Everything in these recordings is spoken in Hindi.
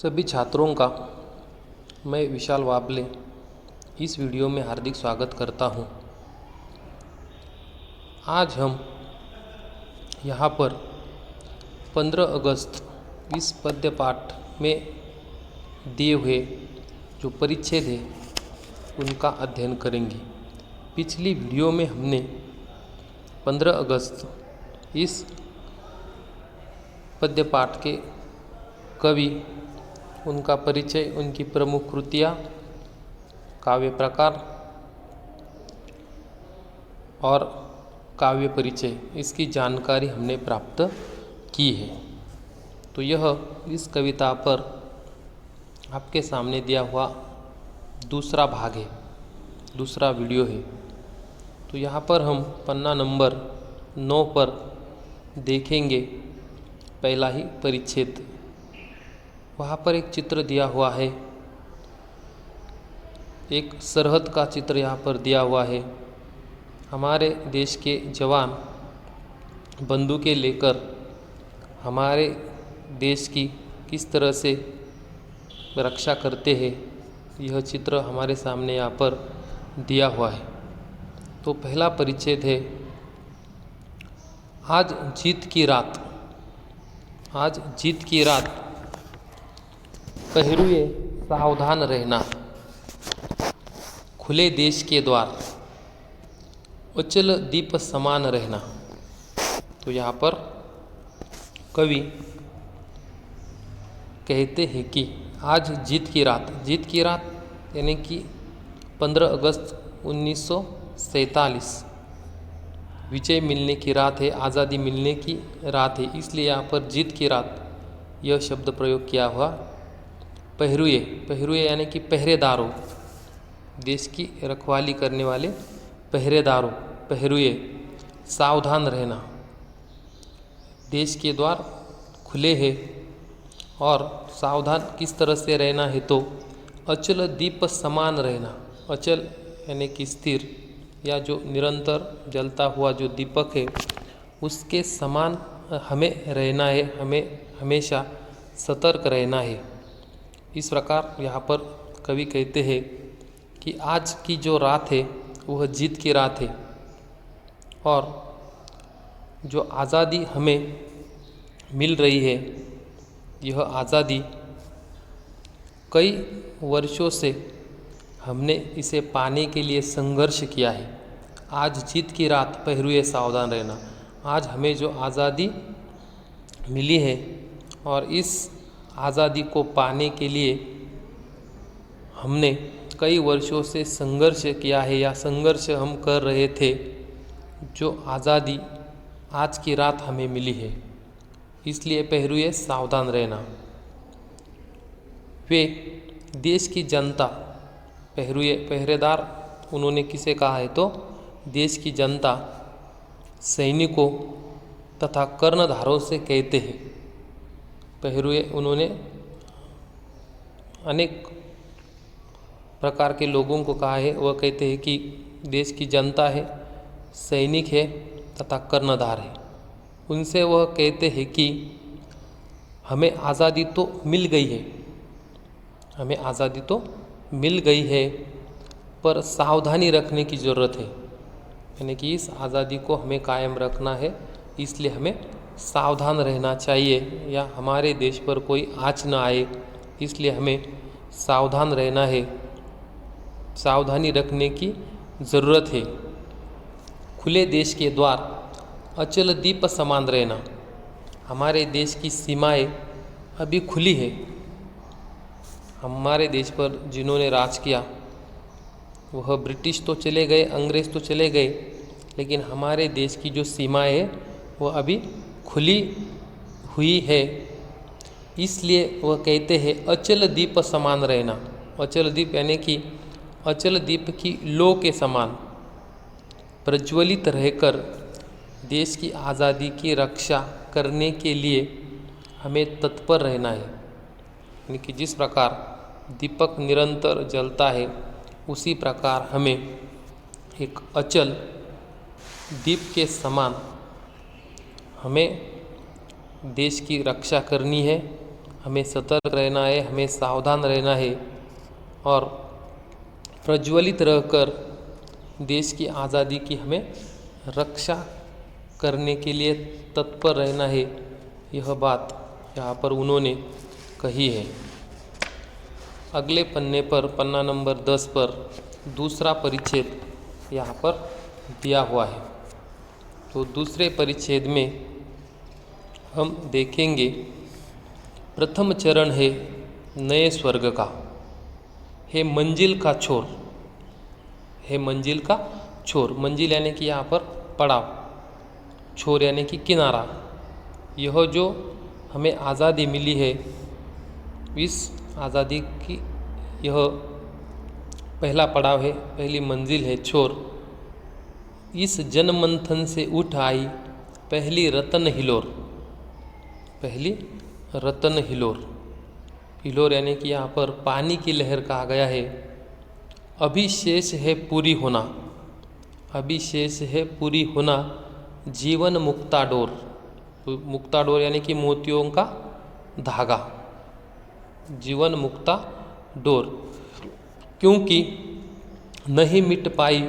सभी छात्रों का मैं विशाल वाबले इस वीडियो में हार्दिक स्वागत करता हूं। आज हम यहाँ पर 15 अगस्त इस पद्य पाठ में दिए हुए जो परिच्छेद है उनका अध्ययन करेंगे। पिछली वीडियो में हमने 15 अगस्त इस पद्य पाठ के कवि, उनका परिचय, उनकी प्रमुख कृतियाँ, काव्य प्रकार और काव्य परिचय, इसकी जानकारी हमने प्राप्त की है। तो यह इस कविता पर आपके सामने दिया हुआ दूसरा भाग है, दूसरा वीडियो है। तो यहाँ पर हम पन्ना नंबर 9 पर देखेंगे पहला ही परिच्छेद। वहाँ पर एक चित्र दिया हुआ है, एक सरहद का चित्र यहाँ पर दिया हुआ है। हमारे देश के जवान बंदूकें लेकर हमारे देश की किस तरह से रक्षा करते हैं, यह चित्र हमारे सामने यहाँ पर दिया हुआ है। तो पहला परिच्छेद है, आज जीत की रात। आज जीत की रात, पहरुए सावधान रहना, खुले देश के द्वार, अचल दीप समान रहना। तो यहाँ पर कवि कहते हैं कि आज जीत की रात यानी कि 15 अगस्त 1947 विजय मिलने की रात है, आज़ादी मिलने की रात है, इसलिए यहाँ पर जीत की रात यह शब्द प्रयोग किया हुआ। पहरुए यानी कि पहरेदारों, देश की रखवाली करने वाले पहरेदारों, पहरुए सावधान रहना, देश के द्वार खुले हैं और सावधान किस तरह से रहना है, तो अचल दीप समान रहना। अचल यानी कि स्थिर या जो निरंतर जलता हुआ जो दीपक है उसके समान हमें रहना है, हमें हमेशा सतर्क रहना है। इस प्रकार यहाँ पर कवि कहते हैं कि आज की जो रात है वह जीत की रात है और जो आज़ादी हमें मिल रही है, यह आज़ादी कई वर्षों से हमने इसे पाने के लिए संघर्ष किया है। आज जीत की रात, पहरुए सावधान रहना। आज हमें जो आज़ादी मिली है और इस आज़ादी को पाने के लिए हमने कई वर्षों से संघर्ष किया है या संघर्ष हम कर रहे थे। जो आज़ादी आज की रात हमें मिली है, इसलिए पहरुए सावधान रहना। वे देश की जनता, पहरुए पहरेदार उन्होंने किसे कहा है, तो देश की जनता, सैनिकों तथा कर्णधारों से कहते हैं। पहरुए उन्होंने अनेक प्रकार के लोगों को कहा है। वह कहते हैं कि देश की जनता है, सैनिक है तथा कर्णधार है। उनसे वह कहते हैं कि हमें आज़ादी तो मिल गई है, हमें आज़ादी तो मिल गई है, पर सावधानी रखने की ज़रूरत है। यानी कि इस आज़ादी को हमें कायम रखना है, इसलिए हमें सावधान रहना चाहिए या हमारे देश पर कोई आँच न आए, इसलिए हमें सावधान रहना है, सावधानी रखने की ज़रूरत है। खुले देश के द्वार, अचल दीप समान रहना। हमारे देश की सीमाएं अभी खुली है। हमारे देश पर जिन्होंने राज किया वह ब्रिटिश तो चले गए, अंग्रेज़ तो चले गए, लेकिन हमारे देश की जो सीमाएं है वह अभी खुली हुई है। इसलिए वह कहते हैं अचल दीप समान रहना। अचल दीप यानी कि अचल दीप की लौ के समान प्रज्वलित रहकर देश की आज़ादी की रक्षा करने के लिए हमें तत्पर रहना है। यानी कि जिस प्रकार दीपक निरंतर जलता है, उसी प्रकार हमें एक अचल दीप के समान हमें देश की रक्षा करनी है, हमें सतर्क रहना है, हमें सावधान रहना है और प्रज्वलित रहकर देश की आज़ादी की हमें रक्षा करने के लिए तत्पर रहना है। यह बात यहाँ पर उन्होंने कही है। अगले पन्ने पर, पन्ना नंबर 10 पर दूसरा परिच्छेद यहाँ पर दिया हुआ है। तो दूसरे परिच्छेद में हम देखेंगे प्रथम चरण है नए स्वर्ग का, है मंजिल का छोर, है मंजिल का छोर। मंजिल यानी कि यहाँ पर पड़ाव, छोर यानी कि किनारा। यह जो हमें आज़ादी मिली है, इस आज़ादी की यह पहला पड़ाव है, पहली मंजिल है, छोर। इस जनमंथन से उठ आई पहली रतन हिलोर, पहली रतन हिलोर। हिलोर यानी कि यहाँ पर पानी की लहर कहा गया है। अभी शेष है पूरी होना, अभी शेष है पूरी होना जीवन मुक्ता डोर। तो मुक्ता डोर यानी कि मोतियों का धागा, जीवन मुक्ता डोर। क्योंकि नहीं मिट पाई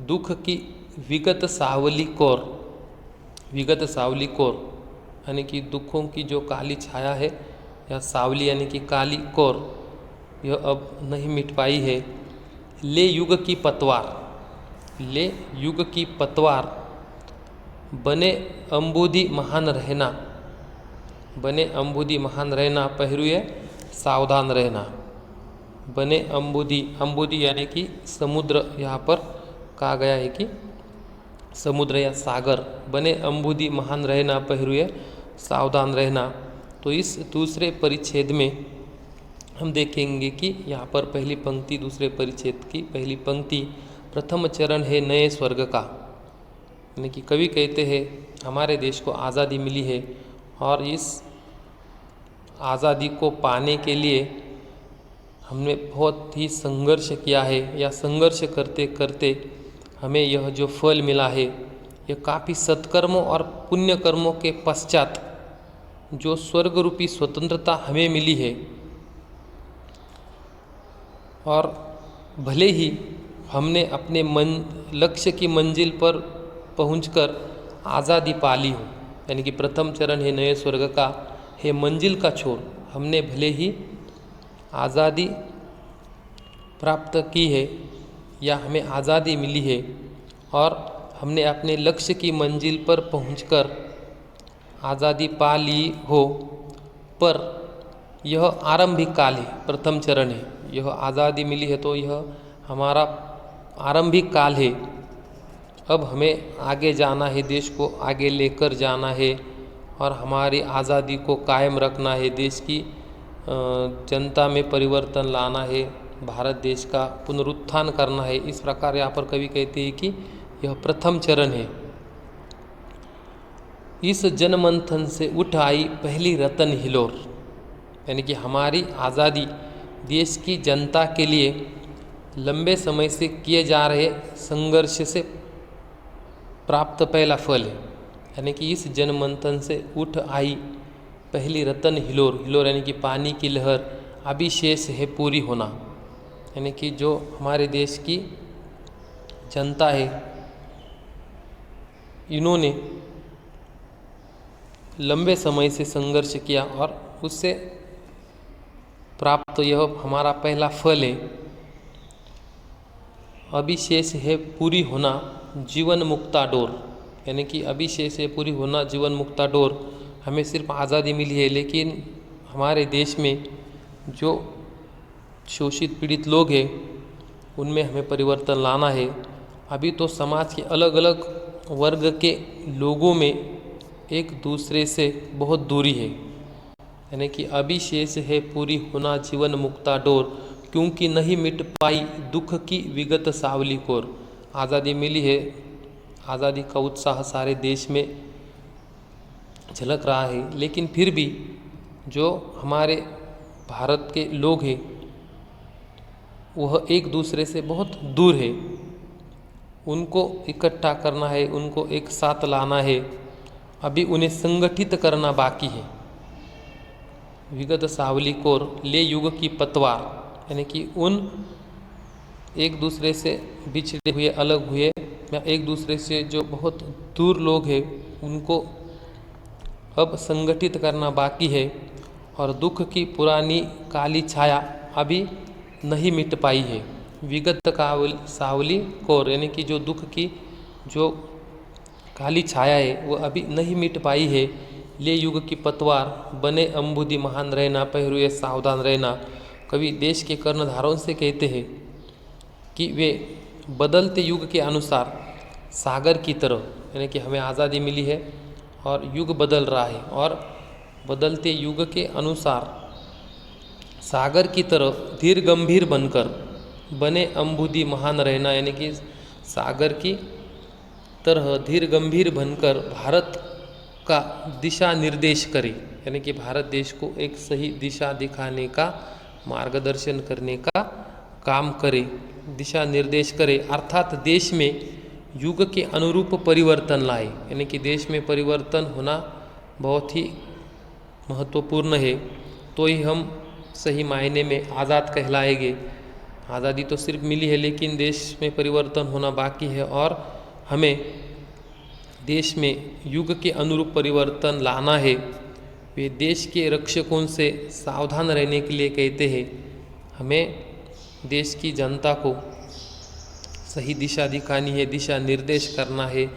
दुख की विगत सावली कोर, विगत सावली कोर यानी कि दुखों की जो काली छाया है, या सावली यानी कि काली कोर, यह अब नहीं मिट पाई है। ले युग की पतवार, ले युग की पतवार बने अंबुदी महान रहना, बने अंबुदी महान रहना पहरुए सावधान रहना। बने अंबुदी, अंबुदी यानी कि समुद्र, यहाँ पर कहा गया है कि समुद्र या सागर। बने अंबुदी महान रहना पहरुए सावधान रहना। तो इस दूसरे परिच्छेद में हम देखेंगे कि यहाँ पर पहली पंक्ति, दूसरे परिच्छेद की पहली पंक्ति, प्रथम चरण है नए स्वर्ग का। यानी कि कवि कहते हैं हमारे देश को आज़ादी मिली है और इस आज़ादी को पाने के लिए हमने बहुत ही संघर्ष किया है, या संघर्ष करते करते हमें यह जो फल मिला है, यह काफ़ी सत्कर्मों और पुण्य कर्मों के पश्चात जो स्वर्ग रूपी स्वतंत्रता हमें मिली है। और भले ही हमने अपने लक्ष्य की मंजिल पर पहुंचकर आज़ादी पा ली हो, यानी कि प्रथम चरण है नए स्वर्ग का, है मंजिल का छोर। हमने भले ही आज़ादी प्राप्त की है या हमें आज़ादी मिली है और हमने अपने लक्ष्य की मंजिल पर पहुंचकर आज़ादी पा ली हो, पर यह आरंभिक काल है, प्रथम चरण है। यह आज़ादी मिली है तो यह हमारा आरंभिक काल है। अब हमें आगे जाना है, देश को आगे लेकर जाना है और हमारी आज़ादी को कायम रखना है, देश की जनता में परिवर्तन लाना है, भारत देश का पुनरुत्थान करना है। इस प्रकार यहाँ पर कवि कहते हैं कि यह प्रथम चरण है। इस जनमंथन से उठ आई पहली रतन हिलोर, यानी कि हमारी आज़ादी देश की जनता के लिए लंबे समय से किए जा रहे संघर्ष से प्राप्त पहला फल है। यानी कि इस जनमंथन से उठ आई पहली रतन हिलोर, हिलोर यानी कि पानी की लहर, अभी शेष है पूरी होना। यानी कि जो हमारे देश की जनता है, इन्होंने लंबे समय से संघर्ष किया और उससे प्राप्त यह हमारा पहला फल है। अभी शेष है पूरी होना जीवन मुक्ता डोर, यानी कि अभी शेष है पूरी होना जीवन मुक्ता डोर। हमें सिर्फ आज़ादी मिली है, लेकिन हमारे देश में जो शोषित पीड़ित लोग हैं उनमें हमें परिवर्तन लाना है। अभी तो समाज के अलग अलग वर्ग के लोगों में एक दूसरे से बहुत दूरी है। यानी कि अभी शेष है पूरी होना जीवन मुक्ता डोर, क्योंकि नहीं मिट पाई दुख की विगत सावली कोर। आज़ादी मिली है, आज़ादी का उत्साह सारे देश में झलक रहा है, लेकिन फिर भी जो हमारे भारत के लोग हैं वह एक दूसरे से बहुत दूर है। उनको इकट्ठा करना है, उनको एक साथ लाना है, अभी उन्हें संगठित करना बाकी है। विगत सावली कोर ले युग की पतवार, यानी कि उन एक दूसरे से बिछड़े हुए, अलग हुए या एक दूसरे से जो बहुत दूर लोग हैं उनको अब संगठित करना बाकी है। और दुख की पुरानी काली छाया अभी नहीं मिट पाई है। विगत सावली कोर, यानी कि जो दुख की जो काली छाया है वो अभी नहीं मिट पाई है। ले युग की पतवार बने अंबुदी महान रहना, पहरुए सावधान रहना। कवि देश के कर्णधारों से कहते हैं कि वे बदलते युग के अनुसार सागर की तरह, यानी कि हमें आज़ादी मिली है और युग बदल रहा है, और बदलते युग के अनुसार सागर की तरह धीर गंभीर बनकर बने अंबुदी महान रहना, यानी कि सागर की तरह धीर गंभीर बनकर भारत का दिशा निर्देश करे, यानी कि भारत देश को एक सही दिशा दिखाने का, मार्गदर्शन करने का काम करे, दिशा निर्देश करे। अर्थात देश में युग के अनुरूप परिवर्तन लाए, यानी कि देश में परिवर्तन होना बहुत ही महत्वपूर्ण है, तो ही हम सही मायने में आज़ाद कहलाएंगे। आज़ादी तो सिर्फ मिली है, लेकिन देश में परिवर्तन होना बाकी है, और हमें देश में युग के अनुरूप परिवर्तन लाना है। वे देश के रक्षकों से सावधान रहने के लिए कहते हैं। हमें देश की जनता को सही दिशा दिखानी है, दिशा निर्देश करना है,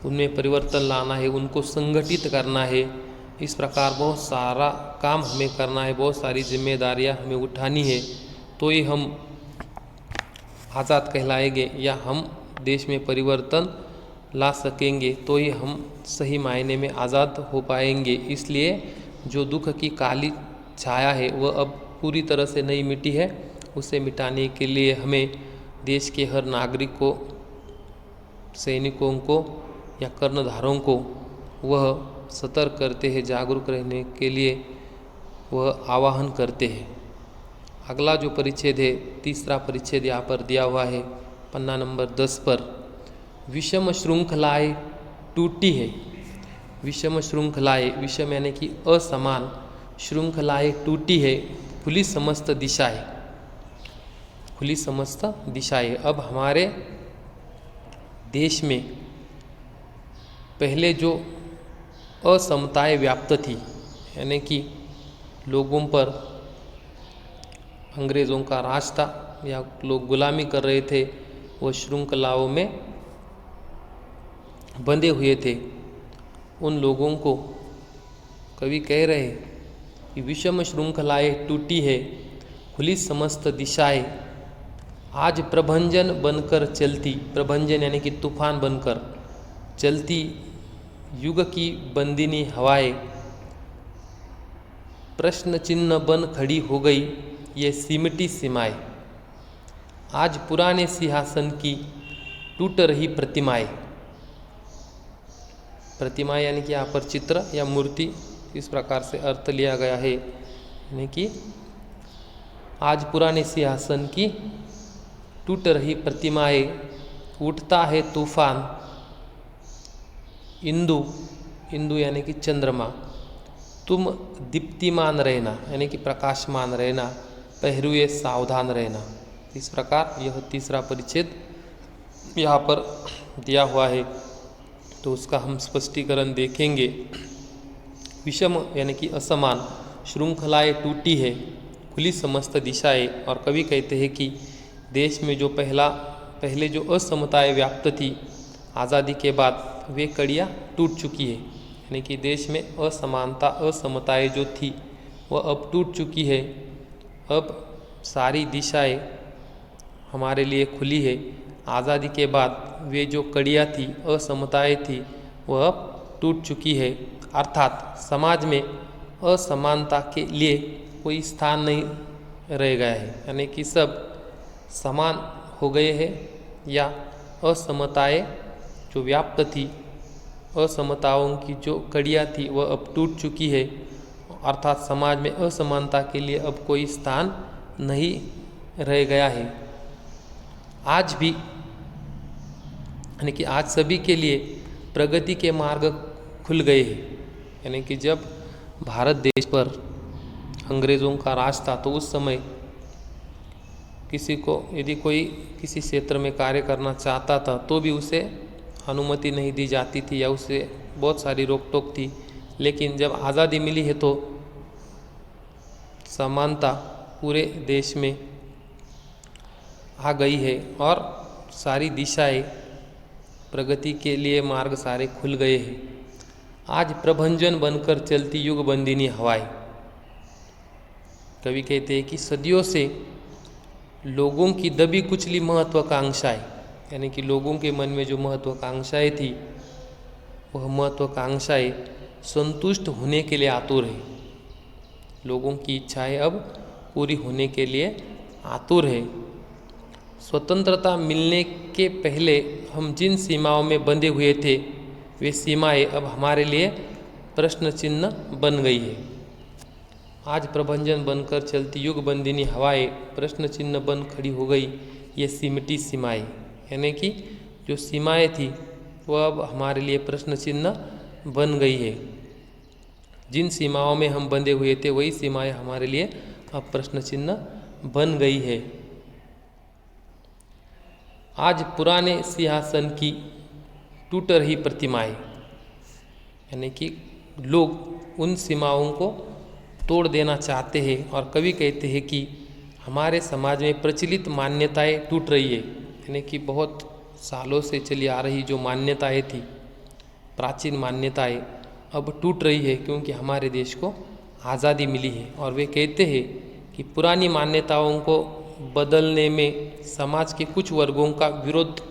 उनमें परिवर्तन लाना है, उनको संगठित करना है। इस प्रकार बहुत सारा काम हमें करना है, बहुत सारी जिम्मेदारियां हमें उठानी है, तो ही हम आज़ाद कहलाएंगे, या हम देश में परिवर्तन ला सकेंगे, तो ही हम सही मायने में आज़ाद हो पाएंगे। इसलिए जो दुख की काली छाया है वह अब पूरी तरह से नहीं मिटी है। उसे मिटाने के लिए हमें देश के हर नागरिक को, सैनिकों को या कर्णधारों को वह सतर्क करते हैं, जागरूक रहने के लिए वह आह्वान करते हैं। अगला जो परिच्छेद है, तीसरा परिच्छेद यहाँ पर दिया हुआ है पन्ना नंबर 10 पर। विषम श्रृंखलाएँ टूटी है। विषम श्रृंखलाएँ, विषम यानी कि असमान, श्रृंखलाएँ टूटी है, खुली समस्त दिशाएं, खुली समस्त दिशाएं। अब हमारे देश में पहले जो असमताएं व्याप्त थी, यानी कि लोगों पर अंग्रेज़ों का राज था या लोग गुलामी कर रहे थे, वो श्रृंखलाओं में बंधे हुए थे। उन लोगों को कवि कह रहे कि विषम श्रृंखलाएँ टूटी है, खुली समस्त दिशाएं, आज प्रभंजन बनकर चलती, प्रभंजन यानी कि तूफान बनकर चलती युग की बंदिनी हवाएं, प्रश्न चिन्ह बन खड़ी हो गई ये सिमटी सीमाएं। आज पुराने सिंहासन की टूट रही प्रतिमाएं, प्रतिमाएं यानी कि यहाँ पर चित्र या मूर्ति, इस प्रकार से अर्थ लिया गया है, यानी कि आज पुराने सिंहासन की टूट रही प्रतिमाएं, उठता है तूफान, इंदु, इंदु यानी कि चंद्रमा, तुम दीप्तिमान रहना, यानी कि प्रकाशमान रहना, पहरुए सावधान रहना। इस प्रकार यह तीसरा परिच्छेद यहाँ पर दिया हुआ है, तो उसका हम स्पष्टीकरण देखेंगे। विषम यानी कि असमान, श्रृंखलाएँ टूटी है, खुली समस्त दिशाएं, और कवि कहते हैं कि देश में जो पहले जो असमताएं व्याप्त थी आज़ादी के बाद, वे कड़ियाँ टूट चुकी है, यानी कि देश में असमानता, असमताएं जो थी वह अब टूट चुकी है। अब सारी दिशाएं हमारे लिए खुली है। आज़ादी के बाद वे जो कड़ियाँ थी, असमताएं थी, वह अब टूट चुकी है। अर्थात समाज में असमानता के लिए कोई स्थान नहीं रह गया है, यानी कि सब समान हो गए हैं, या असमताएं जो व्याप्त थी, असमताओं की जो कड़ियाँ थी वह अब टूट चुकी है। अर्थात समाज में असमानता के लिए अब कोई स्थान नहीं रह गया है। आज भी, यानी कि आज सभी के लिए प्रगति के मार्ग खुल गए हैं, यानी कि जब भारत देश पर अंग्रेज़ों का राज था, तो उस समय किसी को यदि कोई किसी क्षेत्र में कार्य करना चाहता था तो भी उसे अनुमति नहीं दी जाती थी या उसे बहुत सारी रोक टोक थी। लेकिन जब आज़ादी मिली है तो समानता पूरे देश में आ गई है और सारी दिशाएं प्रगति के लिए मार्ग सारे खुल गए हैं। आज प्रभंजन बनकर चलती युग बंदिनी हवाएं। कवि कहते हैं कि सदियों से लोगों की दबी कुचली महत्वाकांक्षाएं, यानी कि लोगों के मन में जो महत्वाकांक्षाएं थी वह महत्वाकांक्षाएं संतुष्ट होने के लिए आतुर है। लोगों की इच्छाएं अब पूरी होने के लिए आतुर है। स्वतंत्रता मिलने के पहले हम जिन सीमाओं में बंधे हुए थे वे सीमाएं अब हमारे लिए प्रश्न चिन्ह बन गई है। आज प्रभंजन बनकर चलती युग बंदिनी हवाएं प्रश्न चिन्ह बन खड़ी हो गई। ये सिमटी सीमाएं, यानी कि जो सीमाएं थी वह अब हमारे लिए प्रश्न चिन्ह बन गई है। जिन सीमाओं में हम बंधे हुए थे वही सीमाएं हमारे लिए अब प्रश्न चिन्ह बन गई है। आज पुराने सिंहासन की टूट रही प्रतिमाएं, यानी कि लोग उन सीमाओं को तोड़ देना चाहते हैं और कवि कहते हैं कि हमारे समाज में प्रचलित मान्यताएं टूट रही है। यानी कि बहुत सालों से चली आ रही जो मान्यताएं थी, प्राचीन मान्यताएं अब टूट रही है क्योंकि हमारे देश को आज़ादी मिली है। और वे कहते हैं कि पुरानी मान्यताओं को बदलने में समाज के कुछ वर्गों का विरोध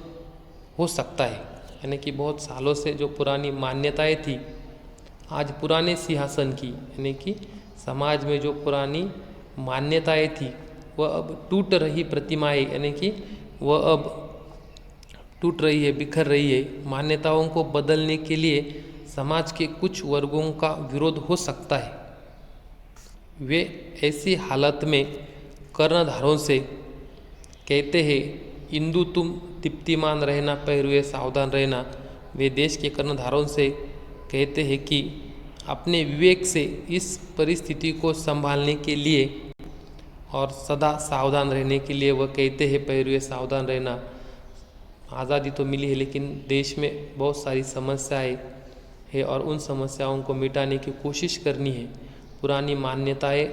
हो सकता है। यानी कि बहुत सालों से जो पुरानी मान्यताएं थी, आज पुराने सिंहासन की, यानी कि समाज में जो पुरानी मान्यताएं थी वह अब टूट रही प्रतिमाएं, यानी कि वह अब टूट रही है, बिखर रही है। मान्यताओं को बदलने के लिए समाज के कुछ वर्गों का विरोध हो सकता है। वे ऐसी हालत में कर्णधारों से कहते हैं, इंदु तुम दीप्तिमान रहना, पहरुए सावधान रहना। वे देश के कर्णधारों से कहते हैं कि अपने विवेक से इस परिस्थिति को संभालने के लिए और सदा सावधान रहने के लिए वह कहते हैं, पहरुए सावधान रहना। आज़ादी तो मिली है लेकिन देश में बहुत सारी समस्याएं है और उन समस्याओं को मिटाने की कोशिश करनी है। पुरानी मान्यताएं,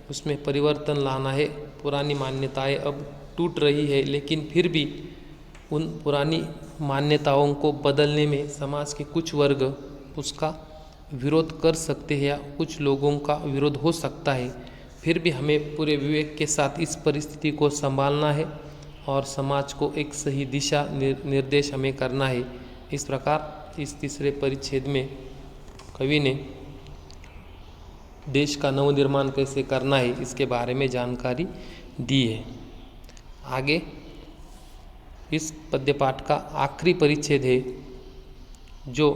उसमें परिवर्तन लाना है। पुरानी मान्यताएं अब टूट रही है लेकिन फिर भी उन पुरानी मान्यताओं को बदलने में समाज के कुछ वर्ग उसका विरोध कर सकते हैं या कुछ लोगों का विरोध हो सकता है। फिर भी हमें पूरे विवेक के साथ इस परिस्थिति को संभालना है और समाज को एक सही दिशा निर्देश हमें करना है। इस प्रकार इस तीसरे परिच्छेद में कवि ने देश का नवनिर्माण कैसे करना है इसके बारे में जानकारी दी है। आगे इस पद्य पाठ का आखिरी परिच्छेद है जो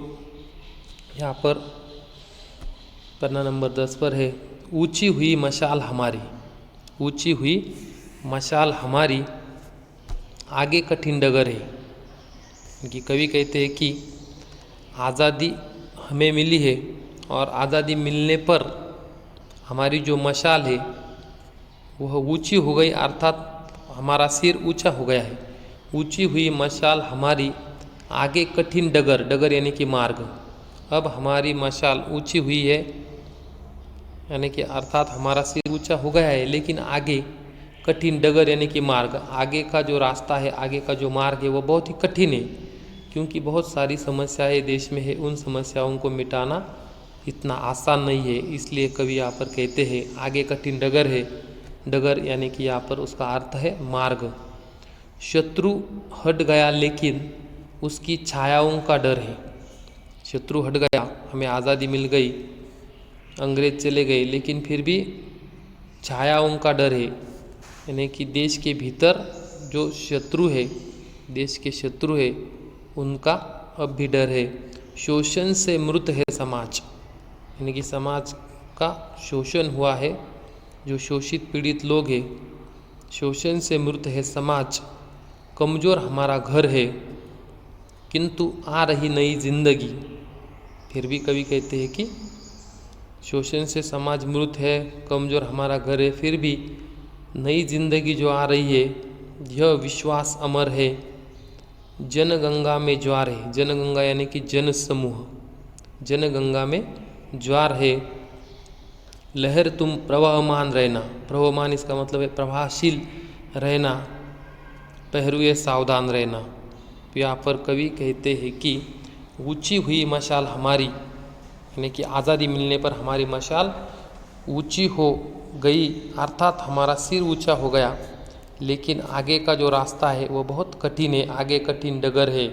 यहाँ पर पन्ना नंबर 10 पर है। ऊंची हुई मशाल हमारी, ऊंची हुई मशाल हमारी, आगे कठिन डगर है। कि कवि कहते हैं कि आज़ादी हमें मिली है और आज़ादी मिलने पर हमारी जो मशाल है वह ऊंची हो गई, अर्थात हमारा सिर ऊंचा हो गया है। ऊंची हुई मशाल हमारी, आगे कठिन डगर, डगर यानी कि मार्ग। अब हमारी मशाल ऊंची हुई है, यानी कि अर्थात हमारा सिर ऊंचा हो गया है, लेकिन आगे कठिन डगर यानी कि मार्ग, आगे का जो रास्ता है, आगे का जो मार्ग है वो बहुत ही कठिन है क्योंकि बहुत सारी समस्याएं देश में है। उन समस्याओं को मिटाना इतना आसान नहीं है। इसलिए कवि यहाँ पर कहते हैं आगे कठिन डगर है। डगर यानी कि यहाँ पर उसका अर्थ है मार्ग। शत्रु हट गया लेकिन उसकी छायाओं का डर है। शत्रु हट गया, हमें आज़ादी मिल गई, अंग्रेज चले गए, लेकिन फिर भी छायाओं का डर है। यानी कि देश के भीतर जो शत्रु है, देश के शत्रु है, उनका अब भी डर है। शोषण से मृत है समाज, यानी कि समाज का शोषण हुआ है, जो शोषित पीड़ित लोग हैं, शोषण से मृत है समाज। कमज़ोर हमारा घर है किंतु आ रही नई जिंदगी। फिर भी कवि कहते हैं कि शोषण से समाज मृत है, कमज़ोर हमारा घर है, फिर भी नई जिंदगी जो आ रही है यह विश्वास अमर है। जनगंगा में ज्वार है, जनगंगा यानी कि जन समूह, जनगंगा में ज्वार है। लहर तुम प्रवाहमान रहना, प्रवाहमान इसका मतलब है प्रवाहशील रहना, पहरुए सावधान रहना। तो यहाँ पर कवि कहते हैं कि ऊंची हुई मशाल हमारी, यानी कि आज़ादी मिलने पर हमारी मशाल ऊंची हो गई, अर्थात हमारा सिर ऊंचा हो गया, लेकिन आगे का जो रास्ता है वो बहुत कठिन है, आगे कठिन डगर है।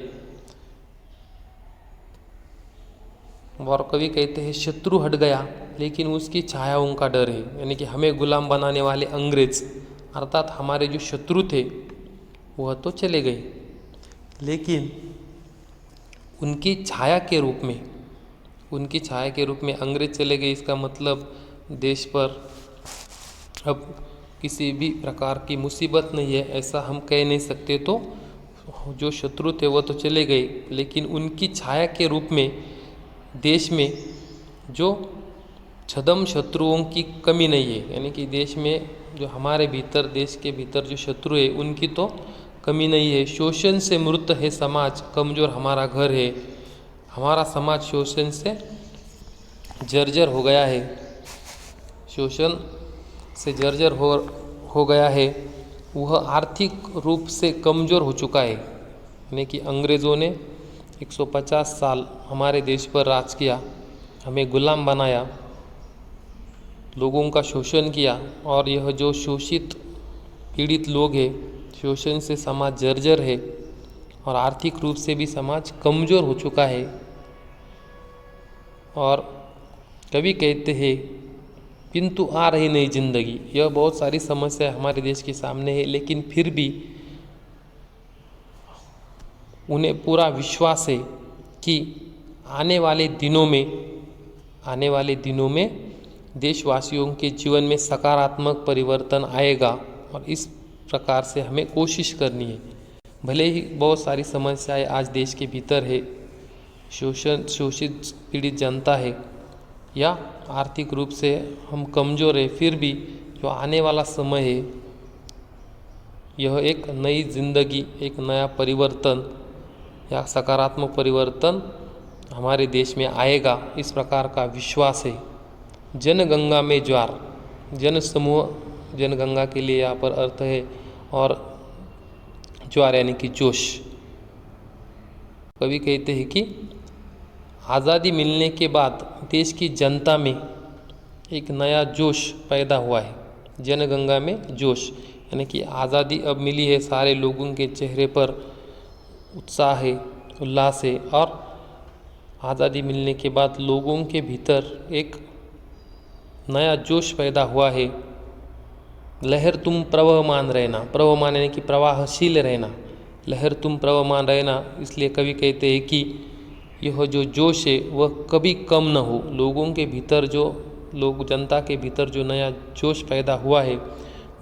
और कवि कहते हैं शत्रु हट गया लेकिन उसकी छायाओं का डर है, यानी कि हमें गुलाम बनाने वाले अंग्रेज अर्थात हमारे जो शत्रु थे वह तो चले गए, लेकिन उनकी छाया के रूप में, उनकी छाया के रूप में अंग्रेज चले गए। इसका मतलब देश पर अब किसी भी प्रकार की मुसीबत नहीं है ऐसा हम कह नहीं सकते। तो जो शत्रु थे वो तो चले गए, लेकिन उनकी छाया के रूप में देश में जो छद्म शत्रुओं की कमी नहीं है, यानी कि देश में जो हमारे भीतर, देश के भीतर जो शत्रु है उनकी तो कमी नहीं है। शोषण से मृत है समाज, कमज़ोर हमारा घर है, हमारा समाज शोषण से जर्जर हो गया है, शोषण से जर्जर हो गया है, वह आर्थिक रूप से कमज़ोर हो चुका है। यानी कि अंग्रेज़ों ने 150 साल हमारे देश पर राज किया, हमें गुलाम बनाया, लोगों का शोषण किया, और यह जो शोषित पीड़ित लोग हैं, शोषण से समाज जर्जर है और आर्थिक रूप से भी समाज कमज़ोर हो चुका है। और कवि कहते हैं किंतु आ रही नई जिंदगी, यह बहुत सारी समस्या हमारे देश के सामने है, लेकिन फिर भी उन्हें पूरा विश्वास है कि आने वाले दिनों में देशवासियों के जीवन में सकारात्मक परिवर्तन आएगा, और इस प्रकार से हमें कोशिश करनी है। भले ही बहुत सारी समस्याएं आज देश के भीतर है, शोषित पीड़ित जनता है, या आर्थिक रूप से हम कमज़ोर है, फिर भी जो आने वाला समय है यह एक नई जिंदगी, एक नया परिवर्तन या सकारात्मक परिवर्तन हमारे देश में आएगा, इस प्रकार का विश्वास है। जनगंगा में ज्वार, जन समूह, जनगंगा के लिए यहाँ पर अर्थ है, और ज्वार यानी कि जोश। कवि कहते हैं कि आज़ादी मिलने के बाद देश की जनता में एक नया जोश पैदा हुआ है। जनगंगा में जोश यानी कि आज़ादी अब मिली है, सारे लोगों के चेहरे पर उत्साह है, उल्लास है, और आज़ादी मिलने के बाद लोगों के भीतर एक नया जोश पैदा हुआ है। लहर तुम प्रवहमान रहना, प्रवहमान यानी कि प्रवाहशील रहना, लहर तुम प्रवहमान रहना, इसलिए कवि कहते हैं कि यह जो जोश है वह कभी कम न हो। लोगों के भीतर जो जनता के भीतर जो नया जोश पैदा हुआ है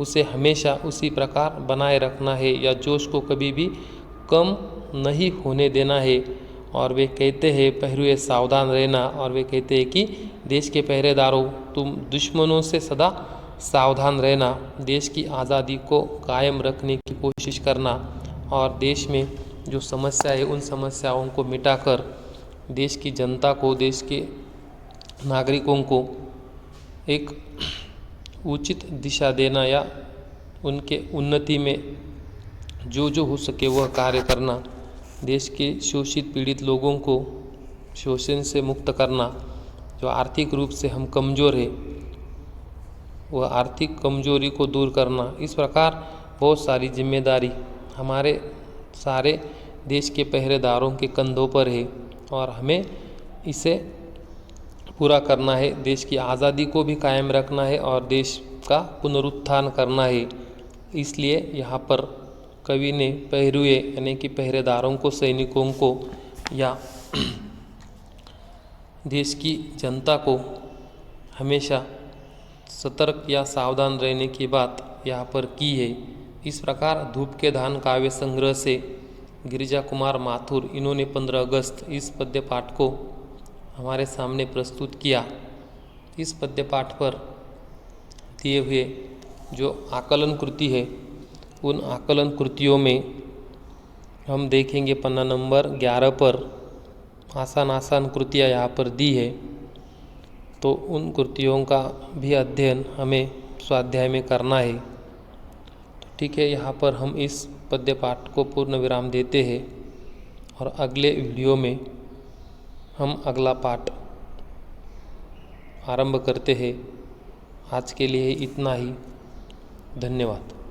उसे हमेशा उसी प्रकार बनाए रखना है, या जोश को कभी भी कम नहीं होने देना है। और वे कहते हैं पहरुए सावधान रहना, और वे कहते हैं कि देश के पहरेदारों तुम दुश्मनों से सदा सावधान रहना, देश की आज़ादी को कायम रखने की कोशिश करना, और देश में जो समस्या है उन समस्याओं को मिटाकर देश की जनता को, देश के नागरिकों को एक उचित दिशा देना, या उनके उन्नति में जो हो सके वह कार्य करना, देश के शोषित पीड़ित लोगों को शोषण से मुक्त करना, जो आर्थिक रूप से हम कमज़ोर है वह आर्थिक कमजोरी को दूर करना। इस प्रकार बहुत सारी जिम्मेदारी हमारे सारे देश के पहरेदारों के कंधों पर है, और हमें इसे पूरा करना है। देश की आज़ादी को भी कायम रखना है और देश का पुनरुत्थान करना है। इसलिए यहाँ पर कवि ने पहरुए यानी कि पहरेदारों को, सैनिकों को या देश की जनता को हमेशा सतर्क या सावधान रहने की बात यहाँ पर की है। इस प्रकार धूप के धान काव्य संग्रह से गिरिजा कुमार माथुर इन्होंने 15 अगस्त इस पद्य पाठ को हमारे सामने प्रस्तुत किया। इस पद्य पाठ पर दिए हुए जो आकलन कृति है, उन आकलन कृतियों में हम देखेंगे पन्ना नंबर 11 पर आसान आसान कृतियाँ यहाँ पर दी है, तो उन कृतियों का भी अध्ययन हमें स्वाध्याय में करना है। तो ठीक है, यहाँ पर हम इस पद्य पाठ को पूर्ण विराम देते हैं और अगले वीडियो में हम अगला पाठ आरंभ करते हैं। आज के लिए इतना ही। धन्यवाद।